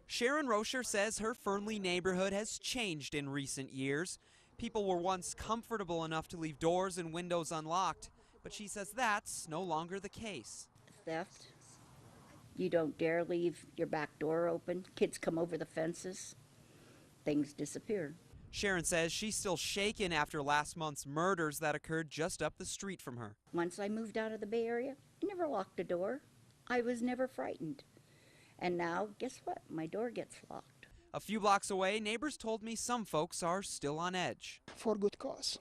Sharon Rocher says her Fernley neighborhood has changed in recent years. People were once comfortable enough to leave doors and windows unlocked, but she says that's no longer the case. Theft. You don't dare leave your back door open. Kids come over the fences. Things disappear. Sharon says she's still shaken after last month's murders that occurred just up the street from her. Once I moved out of the Bay Area, I never locked a door. I was never frightened. And now, guess what? My door gets locked. A few blocks away, neighbors told me some folks are still on edge. For good cause.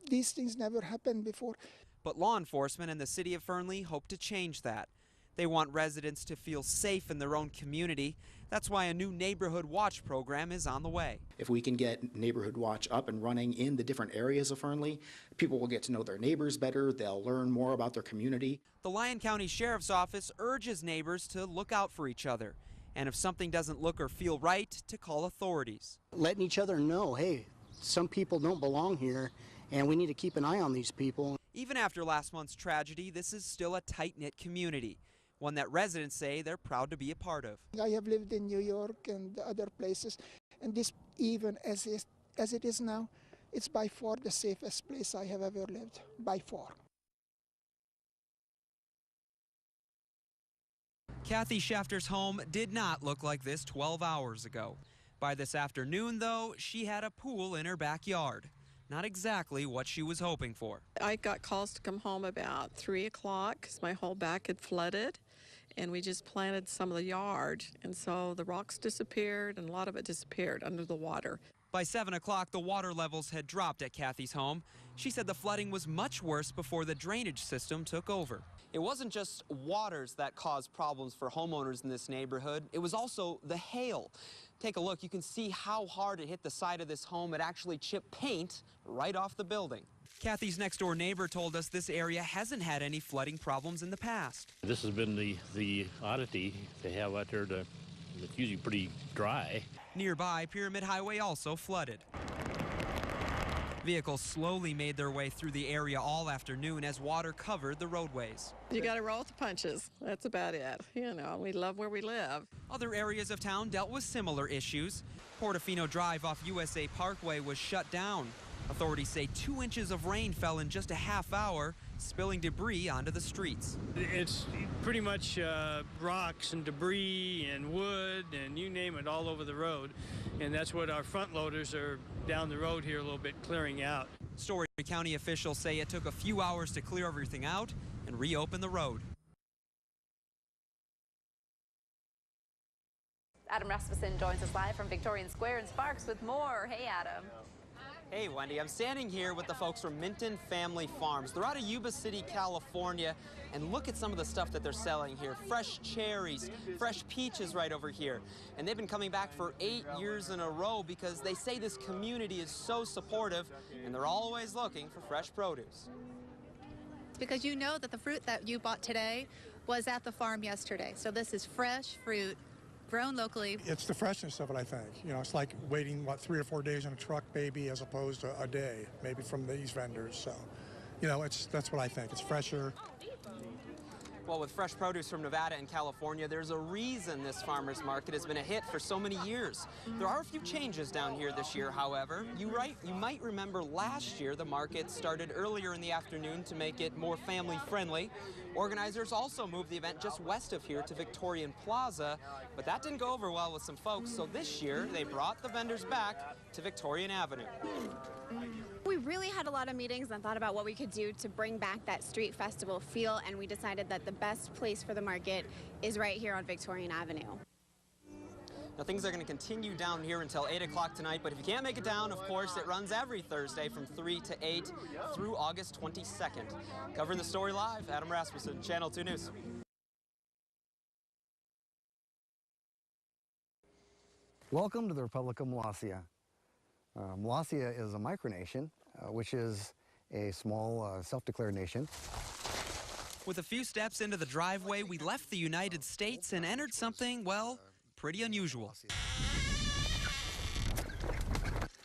These things never happened before. But law enforcement and the city of Fernley hope to change that. They want residents to feel safe in their own community. That's why a new Neighborhood Watch program is on the way. If we can get Neighborhood Watch up and running in the different areas of Fernley, people will get to know their neighbors better. They'll learn more about their community. The Lyon County Sheriff's Office urges neighbors to look out for each other. And if something doesn't look or feel right, to call authorities. Letting each other know, hey, some people don't belong here, and we need to keep an eye on these people. Even after last month's tragedy, this is still a tight-knit community, one that residents say they're proud to be a part of. I have lived in New York and other places, and this, even as it is now, it's by far the safest place I have ever lived, by far. Kathy Schafter's home did not look like this 12 hours ago. By this afternoon, though, she had a pool in her backyard. Not exactly what she was hoping for. I got calls to come home about 3 o'clock because my whole back had flooded, and we just planted some of the yard, and so the rocks disappeared and a lot of it disappeared under the water. By 7 o'clock, the water levels had dropped at Kathy's home. She said the flooding was much worse before the drainage system took over. It wasn't just waters that caused problems for homeowners in this neighborhood. It was also the hail. Take a look. You can see how hard it hit the side of this home. It actually chipped paint right off the building. Kathy's next-door neighbor told us this area hasn't had any flooding problems in the past. This has been the oddity they have out there. It's usually pretty dry. Nearby, Pyramid Highway also flooded. Vehicles slowly made their way through the area all afternoon as water covered the roadways. You got to roll with the punches. That's about it. You know, we love where we live. Other areas of town dealt with similar issues. Portofino Drive off USA Parkway was shut down. Authorities say 2 inches of rain fell in just a half hour, spilling debris onto the streets. It's pretty much rocks and debris and wood and you name it all over the road. And that's what our front loaders are down the road here a little bit clearing out. Story County officials say it took a few hours to clear everything out and reopen the road. Adam Rasmussen joins us live from Victorian Square in Sparks with more. Hey, Adam. Hey, Wendy, I'm standing here with the folks from Minton Family Farms. They're out of Yuba City, California, and look at some of the stuff that they're selling here. Fresh cherries, fresh peaches right over here. And they've been coming back for 8 years in a row because they say this community is so supportive, and they're always looking for fresh produce. Because you know that the fruit that you bought today was at the farm yesterday. So this is fresh fruit, grown locally. It's the freshness of it, I think. You know, it's like waiting, 3 or 4 days in a truck, maybe, as opposed to a day, maybe from these vendors. So, you know, that's what I think. It's fresher. Well, with fresh produce from Nevada and California, there's a reason this farmer's market has been a hit for so many years. There are a few changes down here this year, however. You might remember last year the market started earlier in the afternoon to make it more family-friendly. Organizers also moved the event just west of here to Victorian Plaza, but that didn't go over well with some folks, so this year they brought the vendors back to Victorian Avenue. We really had a lot of meetings and thought about what we could do to bring back that street festival feel, and we decided that the best place for the market is right here on Victorian Avenue. Now, things are going to continue down here until 8 o'clock tonight, but if you can't make it down, of course, it runs every Thursday from 3 to 8 through August 22nd. Covering the story live, Adam Rasmussen, Channel 2 News. Welcome to the Republic of Molossia. Molossia is a micronation, which is a small self-declared nation. With a few steps into the driveway, we left the United States and entered something, well, pretty unusual.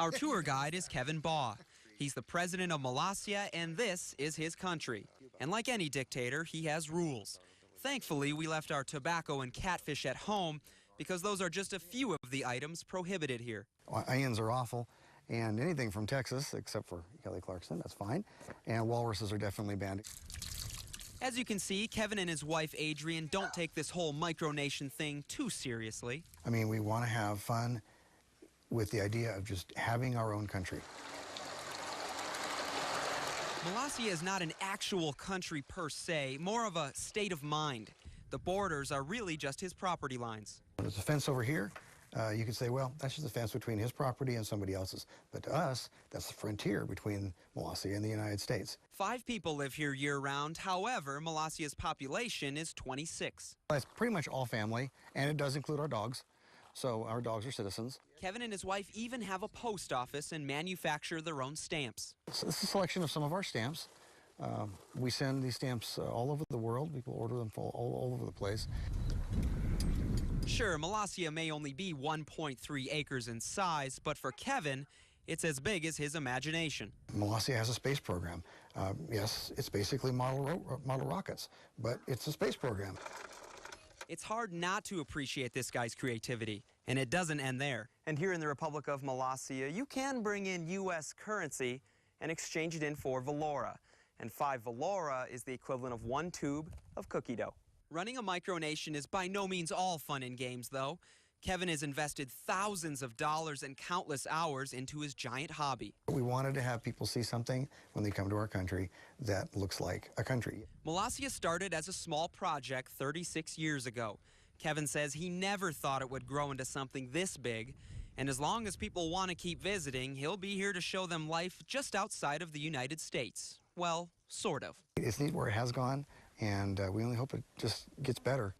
Our tour guide is Kevin Baugh. He's the president of Molossia, and this is his country. And like any dictator, he has rules. Thankfully, we left our tobacco and catfish at home, because those are just a few of the items prohibited here. Onions are awful, and anything from Texas, except for Kelly Clarkson, that's fine. And walruses are definitely banned. As you can see, Kevin and his wife Adrian don't take this whole micronation thing too seriously. I mean, we want to have fun with the idea of just having our own country. Molossia is not an actual country per se, more of a state of mind. The borders are really just his property lines. There's a fence over here. You could say, well, that's just a fence between his property and somebody else's. But to us, that's the frontier between Molossia and the United States. 5 people live here year-round. However, Molossia's population is 26. It's pretty much all family, and it does include our dogs. So our dogs are citizens. Kevin and his wife even have a post office and manufacture their own stamps. So this is a selection of some of our stamps. We send these stamps all over the world. People order them all over the place. Sure, Molossia may only be 1.3 acres in size, but for Kevin, it's as big as his imagination. Molossia has a space program. Yes, it's basically model rockets, but it's a space program. It's hard not to appreciate this guy's creativity, and it doesn't end there. And here in the Republic of Molossia, you can bring in U.S. currency and exchange it in for Valora. And 5 Valora is the equivalent of 1 tube of cookie dough. Running a micronation is by no means all fun and games, though. Kevin has invested thousands of dollars and countless hours into his giant hobby. We wanted to have people see something when they come to our country that looks like a country. Molossia started as a small project 36 years ago. Kevin says he never thought it would grow into something this big. And as long as people want to keep visiting, he'll be here to show them life just outside of the United States. Well, sort of. It's neat where it has gone, and we only hope it just gets better.